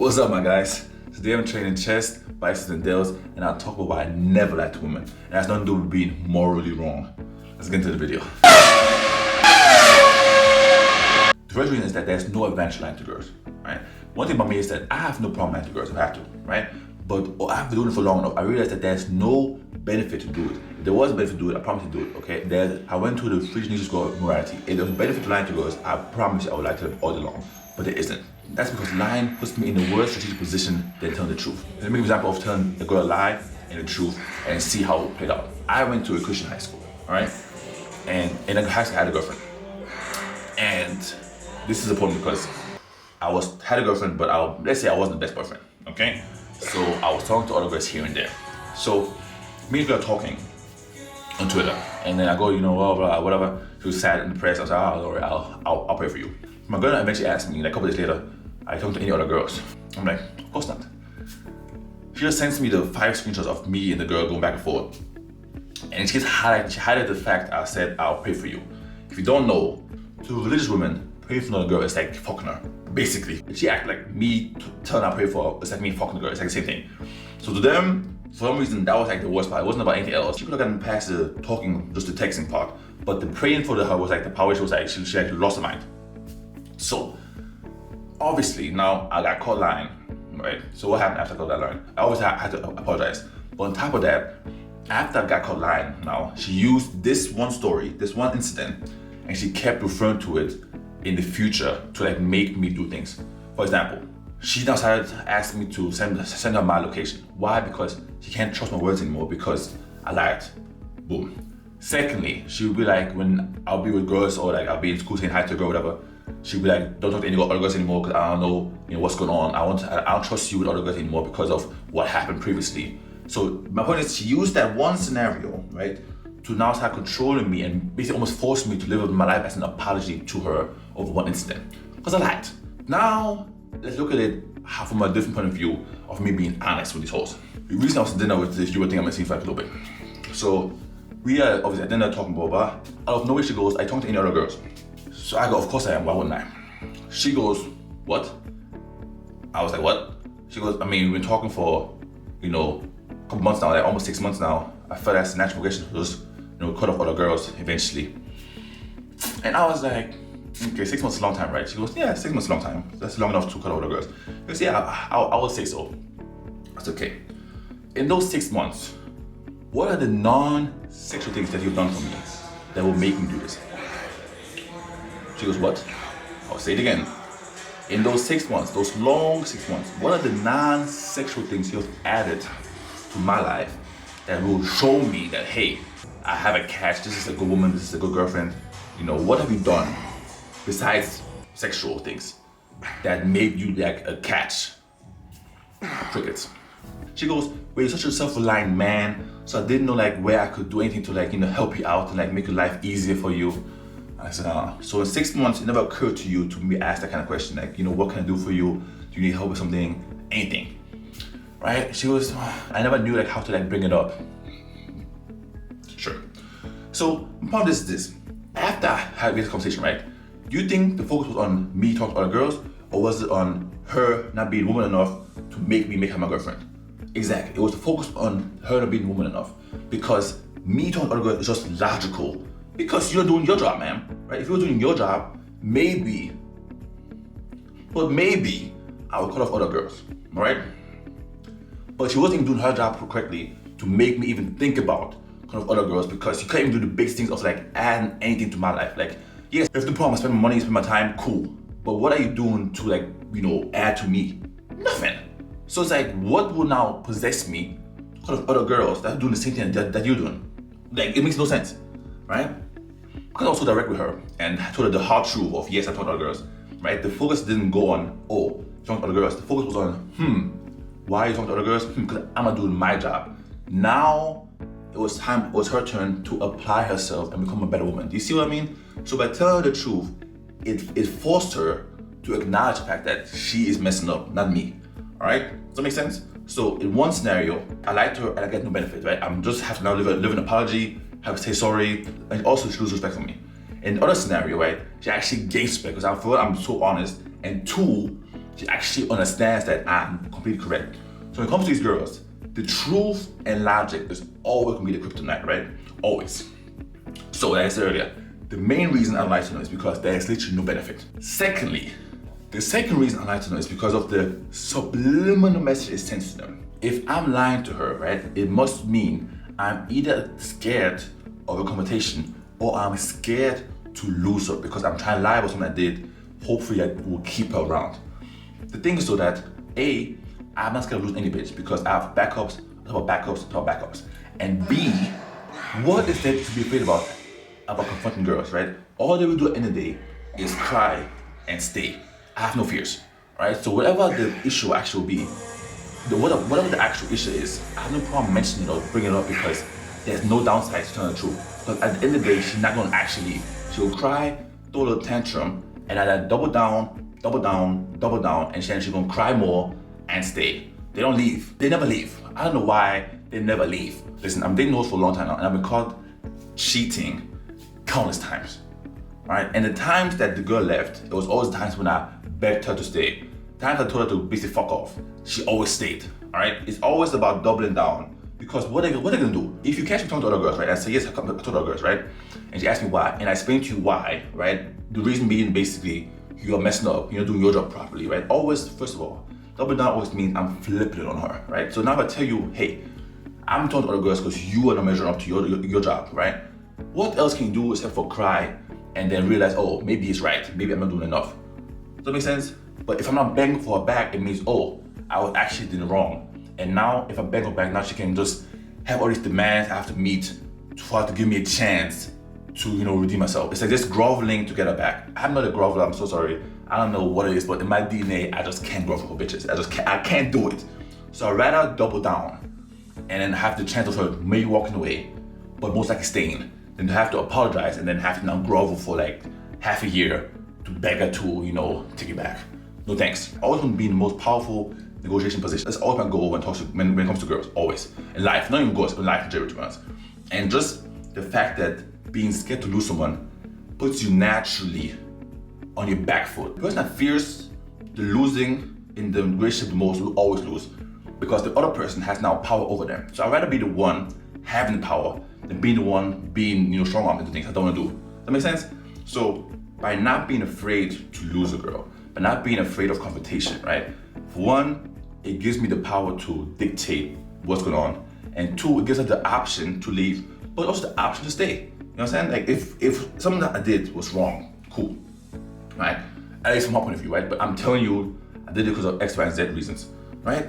What's up, my guys? Today I'm training chest, biceps, and delts, and I'll talk about why I never liked women. And that's nothing to do with being morally wrong. Let's get into the video. The first reason is that there's no advantage lying to girls, right? One thing about me is that I have no problem lying to girls if I have to, right? But I've been doing it for long enough. I realized that there's no benefit to do it. If there was a benefit to do it, I promise to do it, okay? I went to the free Nietzsche school of morality. If there was a benefit to lying to girls, I promise you I would lie to them all day long. But there isn't. That's because lying puts me in the worst strategic position than telling the truth. Let me give an example of telling a girl a lie and the truth and see how it played out. I went to a Christian high school, all right? And in a high school, I had a girlfriend. And this is important because I had a girlfriend, but let's say I wasn't the best boyfriend, okay? So I was talking to other girls here and there. So me and girl are talking on Twitter, and then I go, blah, blah, whatever. She was sad and depressed. I was like, oh, don't worry, I'll pray for you. My girl eventually asked me, like a couple days later, are you talking to any other girls? I'm like, of course not. She just sends me the 5 screenshots of me and the girl going back and forth. And she highlighted the fact I said, I'll pray for you. If you don't know, to religious women, praying for another girl is like fucking her, basically. She acted like me telling her I pray for her, it's like me fucking the girl, it's like the same thing. So to them, for some reason, that was like the worst part. It wasn't about anything else. She could have gotten past the talking, just the texting part. But the praying for her was like the power. She was like, she actually lost her mind. So, obviously, now I got caught lying, right? So what happened after I got that line? I always had to apologize. But on top of that, after I got caught lying, now, she used this one story, this one incident, and she kept referring to it in the future to like make me do things. For example, she now started asking me to send her my location. Why? Because she can't trust my words anymore because I lied. Boom. Secondly, she would be like, when I'll be with girls or like I'll be in school saying hi to a girl, whatever, she'd be like, don't talk to any other girls anymore because I don't know, what's going on. I don't trust you with other girls anymore because of what happened previously. So my point is, she used that one scenario, right, to now start controlling me and basically almost force me to live my life as an apology to her over one incident. Because I lied. Now, let's look at it from a different point of view of me being honest with these hoes. The reason I was at dinner with this, you would think I'm a like a little bit. So we are obviously at dinner talking about, out of nowhere she goes, I talk to any other girls. So I go, of course I am, why wouldn't I? She goes, what? I was like, what? She goes, I mean, we've been talking for, a couple months now, like almost 6 months now. I felt that's the natural progression to just, cut off other girls eventually. And I was like, okay, 6 months is a long time, right? She goes, yeah, 6 months is a long time. That's long enough to cut off other girls. She goes, yeah, I would say so. I said, okay. In those 6 months, what are the non-sexual things that you've done for me that will make me do this? She goes, what? I'll say it again. In those 6 months, those long 6 months, what are the non-sexual things you've added to my life that will show me that, hey, I have a catch, this is a good woman, this is a good girlfriend. What have you done besides sexual things that made you like a catch? Crickets. She goes, well, you're such a self-reliant man, so I didn't know like where I could do anything to like, help you out and like make your life easier for you. I said, so in 6 months, it never occurred to you to me ask that kind of question, like, what can I do for you? Do you need help with something? Anything, right? She goes, I never knew like how to like bring it up. Sure. So my point is this: after I had this conversation, right? Do you think the focus was on me talking to other girls, or was it on her not being woman enough to make her my girlfriend? Exactly. It was the focus on her not being woman enough, because me talking to other girls is just logical. Because you're doing your job, man, right? If you're doing your job, maybe I would cut off other girls, all right? But she wasn't even doing her job correctly to make me even think about cutting off other girls, because you can't even do the big things of like adding anything to my life. Like, yes, if the problem is spend my money, spend my time, cool. But what are you doing to like, add to me? Nothing. So it's like, what will now possess me to cut off other girls that are doing the same thing that you're doing? Like, it makes no sense, right? Because I was so direct with her and I told her the hard truth of, yes, I talked to other girls, right? The focus didn't go on, oh, you talking to other girls. The focus was on, why are you talking to other girls? Because I'm not doing my job. Now, it was her turn to apply herself and become a better woman. Do you see what I mean? So by telling her the truth, it forced her to acknowledge the fact that she is messing up, not me, all right? Does that make sense? So in one scenario, I lied to her and I get no benefit, right? I'm just have to now live an apology, have to say sorry, and also she loses respect for me. In the other scenario, right, she actually gains respect because I'm so honest, and 2, she actually understands that I'm completely correct. So when it comes to these girls, the truth and logic is always gonna be the kryptonite, right? Always. So like I said earlier, the main reason I like to know is because there is literally no benefit. Secondly, the second reason I like to know is because of the subliminal message it sends to them. If I'm lying to her, right, it must mean I'm either scared of a confrontation or I'm scared to lose her because I'm trying to lie about something I did, hopefully I will keep her around. The thing is so that A, I'm not scared of losing any bitch because I have backups, backups. And B, what is there to be afraid about confronting girls, right? All they will do at the end of the day is cry and stay. I have no fears, right? So whatever the issue actually will be, whatever the actual issue is, I have no problem mentioning it or bringing it up because there's no downside to telling the truth. But at the end of the day, she's not gonna actually leave. She'll cry, throw a little tantrum, and I double down, and then she's gonna cry more and stay. They don't leave. They never leave. I don't know why they never leave. Listen, I'm dating hoes for a long time now, and I've been caught cheating countless times, right? And the times that the girl left, it was always times when I begged her to stay. Times I told her to basically fuck off, she always stayed, all right? It's always about doubling down because what are they gonna do? If you catch me talking to other girls, right? I say, yes, I talk to other girls, right? And she asked me why, and I explained to you why, right? The reason being basically, you're messing up, you're not doing your job properly, right? Always, first of all, double down always means I'm flipping it on her, right? So now if I tell you, hey, I'm talking to other girls because you are not measuring up to your job, right? What else can you do except for cry and then realize, oh, maybe he's right, maybe I'm not doing enough. Does that make sense? But if I'm not begging for her back, it means, oh, I was actually doing wrong. And now if I beg her back, now she can just have all these demands I have to meet for her to give me a chance to, redeem myself. It's like just groveling to get her back. I'm not a groveler, I'm so sorry. I don't know what it is, but in my DNA, I just can't grovel for bitches. I can't do it. So I'd rather double down and then have the chance of her maybe walking away, but most likely staying, than to have to apologize and then have to now grovel for like half a year to beg her to, take it back. No thanks. I always want to be in the most powerful negotiation position. That's always my goal when it comes to girls, always. In life, not even girls, but in life in general, to be honest. And just the fact that being scared to lose someone puts you naturally on your back foot. The person that fears the losing in the relationship the most will always lose because the other person has now power over them. So I'd rather be the one having the power than being the one being, strong-armed into things I don't want to do. Does that make sense? So by not being afraid to lose a girl, by not being afraid of confrontation, right? For one, it gives me the power to dictate what's going on. And two, it gives us the option to leave, but also the option to stay. You know what I'm saying? Like if something that I did was wrong, cool, right? At least from my point of view, right? But I'm telling you, I did it because of X, Y, and Z reasons, right?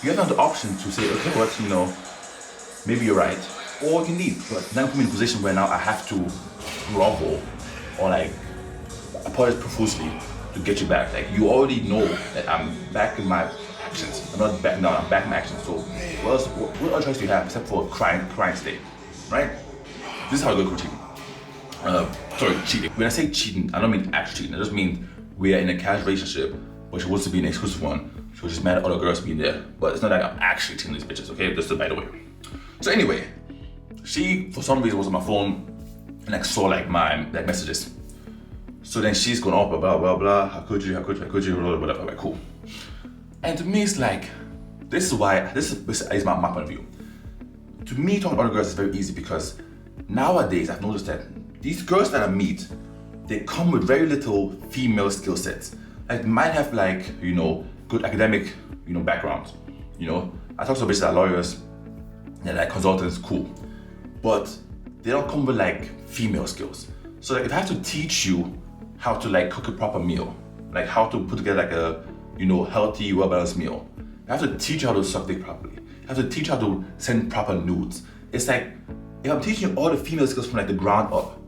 You have the option to say, okay, what, maybe you're right, or you can leave. But now I'm in a position where now I have to grovel or like apologize profusely to get you back. Like you already know that I'm back in my actions. I'm not back now, I'm back in my actions. So what other choice do you have except for crying stay, right? This is how I go for cheating. Cheating. When I say cheating, I don't mean actual cheating. I just mean we are in a casual relationship, but she wants to be an exclusive one. She was just mad at other girls being there. But it's not like I'm actually cheating these bitches, okay? Just by the way. So anyway, she for some reason was on my phone and like saw like my messages. So then she's going off, blah blah blah. How could you, whatever, like cool. And to me it's like, this is my point of view. To me, talking to other girls is very easy because nowadays I've noticed that these girls that I meet, they come with very little female skill sets. Like they might have like, good academic, backgrounds. I talk to bitches that are lawyers, they're like consultants, cool. But they don't come with like female skills. So like if I have to teach you how to like cook a proper meal, like how to put together like a, healthy, well-balanced meal. I have to teach you how to suck dick properly. I have to teach you how to send proper nudes. It's like, if I'm teaching you all the female skills from like the ground up,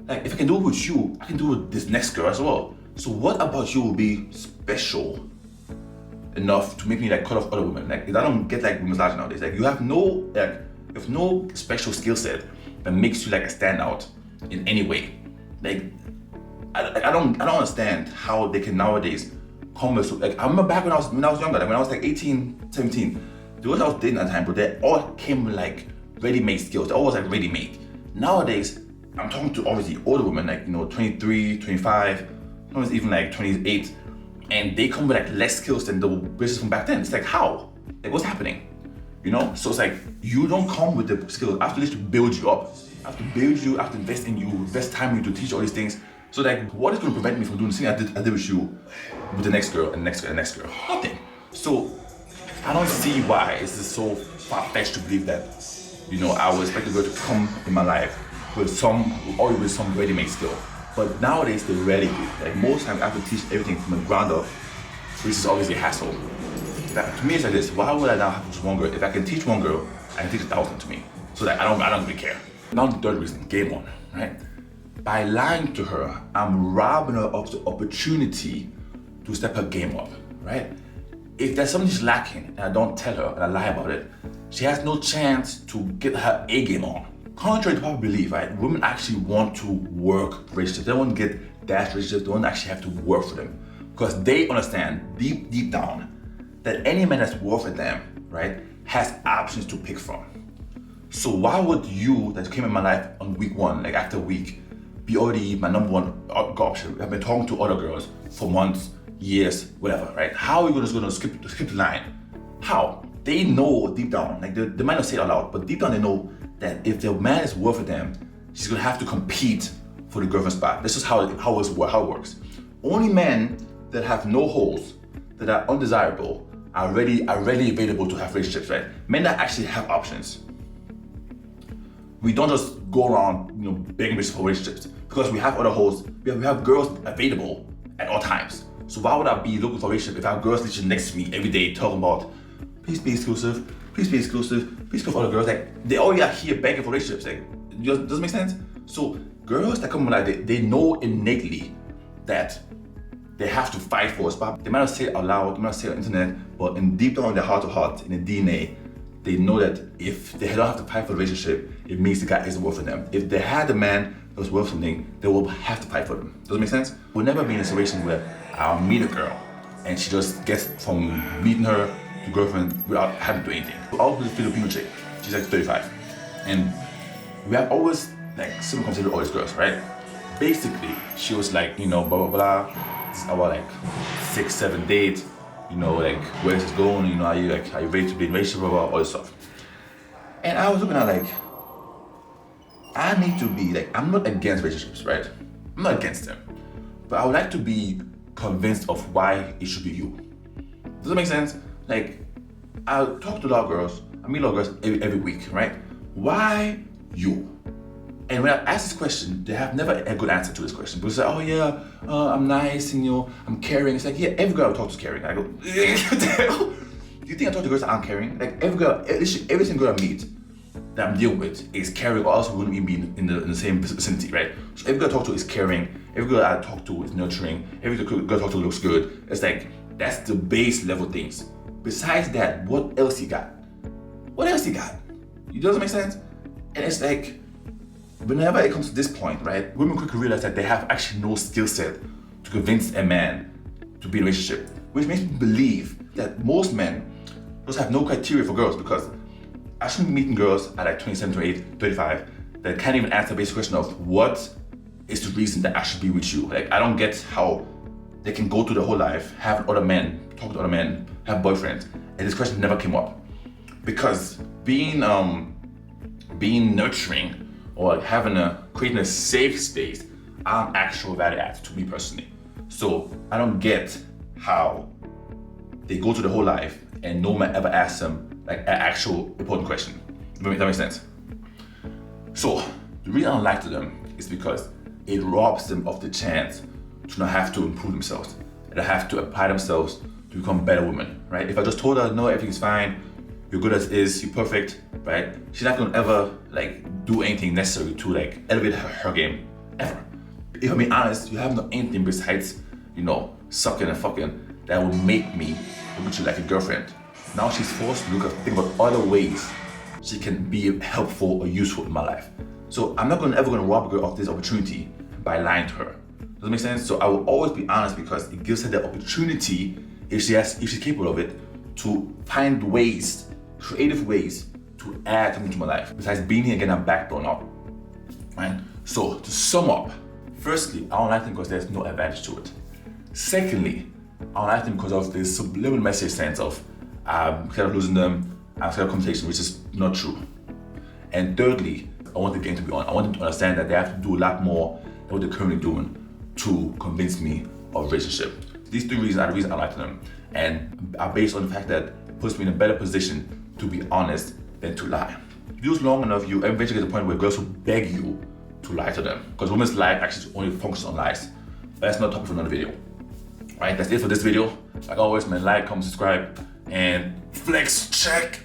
like if I can do it with you, I can do it with this next girl as well. So what about you will be special enough to make me like cut off other women? Like I don't get like massage nowadays. Like you have no special skill set that makes you like a standout in any way. Like I don't understand how they can nowadays come with, like I remember back when I was younger, like when I was like 18, 17, the girls I was dating at the time, but they all came with like ready-made skills. They're always like ready-made. Nowadays, I'm talking to obviously older women, like 23, 25, sometimes even like 28, and they come with like less skills than the bitches from back then. It's like, how? Like, what's happening? You know? So it's like, you don't come with the skills. I have to literally build you up. I have to build you, I have to invest in you, invest time in you to teach all these things. So like, what is going to prevent me from doing the thing I did with you with the next girl and the next girl and the next girl? Nothing. So I don't see why it's just so far-fetched to believe that, you know, I would expect a girl to come in my life with some ready-made skill. But nowadays they're ready to. Like, most times I have to teach everything from the ground up, which is obviously a hassle. That, to me, it's like this: why would I now have to teach one girl? If I can teach one girl, I can teach 1,000 to me. So that I don't really care. Now the third reason, game on, right? By lying to her, I'm robbing her of the opportunity to step her game up, right? If there's something she's lacking and I don't tell her and I lie about it, she has no chance to get her A game on. Contrary to popular belief, right? Women actually want to work relationships. They don't want to get dash relationships. They don't actually have to work for them. Because they understand deep down that any man that's worth a damn, right, has options to pick from. So why would you that came in my life on week one, like after a week, be already my number one option? I've been talking to other girls for months, years, whatever, right? How are you just gonna skip the line? How? They know deep down, like they might not say it out loud, but deep down they know that if the man is worth a damn, she's gonna have to compete for the girlfriend spot. This is how it works. Only men that have no holes, that are undesirable, are ready available to have relationships, right? Men that actually have options. We don't just go around, you know, begging bitches for relationships because we have other holes. We have girls available at all times. So why would I be looking for a relationship if I have girls literally next to me every day talking about, please be exclusive, please be exclusive, please go for other girls? Like, they already are here begging for relationships. Like, does it make sense? So girls that come like they know innately that they have to fight for a spot. They might not say it out loud, they might not say it on the internet, but in deep down in their heart to heart, in the DNA, they know that if they don't have to fight for the relationship, it means the guy isn't worth for them. If they had a man that was worth something, they will have to fight for them. Does it make sense? We'll never be in a situation where I'll meet a girl and she just gets from meeting her to girlfriend without having to do anything. I'll be a Filipino chick, she's like 35. And we have always like similar conversations with all these girls, right? Basically, she was like, you know, blah, blah, blah. It's our like 6-7 date. You know, like, where's this going? You know, are you ready to be in a relationship, all this stuff. And I was looking at like, I need to be like, I'm not against relationships, right? I'm not against them. But I would like to be convinced of why it should be you. Does that make sense? Like, I talk to a lot of girls, I meet a lot of girls every week, right? Why you? And when I ask this question, they have never a good answer to this question. People say, oh yeah, I'm nice and, you know, I'm caring. It's like, yeah, every girl I talk to is caring. I go, do you think I talk to girls that aren't caring? Like, every single girl I meet that I'm dealing with is caring, or else we wouldn't even be in the same vicinity, right? So every girl I talk to is caring, every girl I talk to is nurturing, every girl I talk to looks good. It's like, that's the base level things. Besides that, what else you got? What else you got? It doesn't make sense? And it's like, whenever it comes to this point, right, women quickly realize that they have actually no skill set to convince a man to be in a relationship, which makes me believe that most men just have no criteria for girls, because I shouldn't be meeting girls at like 27, 28, 35 that can't even answer the basic question of what is the reason that I should be with you. Like, I don't get how they can go through their whole life, have other men, talk to other men, have boyfriends, and this question never came up. Because being nurturing or creating a safe space aren't actual value adds to me personally. So I don't get how they go through the whole life and no man ever asks them like an actual important question. That makes sense. So the reason I don't like to them is because it robs them of the chance to not have to improve themselves. They have to apply themselves to become better women, right? If I just told her, no, everything's fine, you're good as is, you're perfect, right? She's not gonna ever like do anything necessary to like elevate her game, ever. If I'm being honest, you haven't done anything besides, you know, sucking and fucking that will make me look at you like a girlfriend. Now she's forced to think about other ways she can be helpful or useful in my life. So I'm not ever gonna rob a girl of this opportunity by lying to her. Does that make sense? So I will always be honest, because it gives her the opportunity, if she's capable of it, to find ways, creative ways to add something to my life besides being here and getting her backbone up. Right? So to sum up, firstly, I don't like them because there's no advantage to it. Secondly, I don't like them because of this subliminal message sense of scared of losing them, I'm scared of conversation, which is not true. And thirdly, I want the game to be on. I want them to understand that they have to do a lot more than what they're currently doing to convince me of a relationship. These 3 reasons are the reason I like them, and are based on the fact that it puts me in a better position to be honest than to lie. If you do this long enough, you eventually get to the point where girls will beg you to lie to them, because women's life actually only focuses on lies. But that's not a topic for another video. Right, that's it for this video. Like always, man, like, comment, subscribe, and flex check.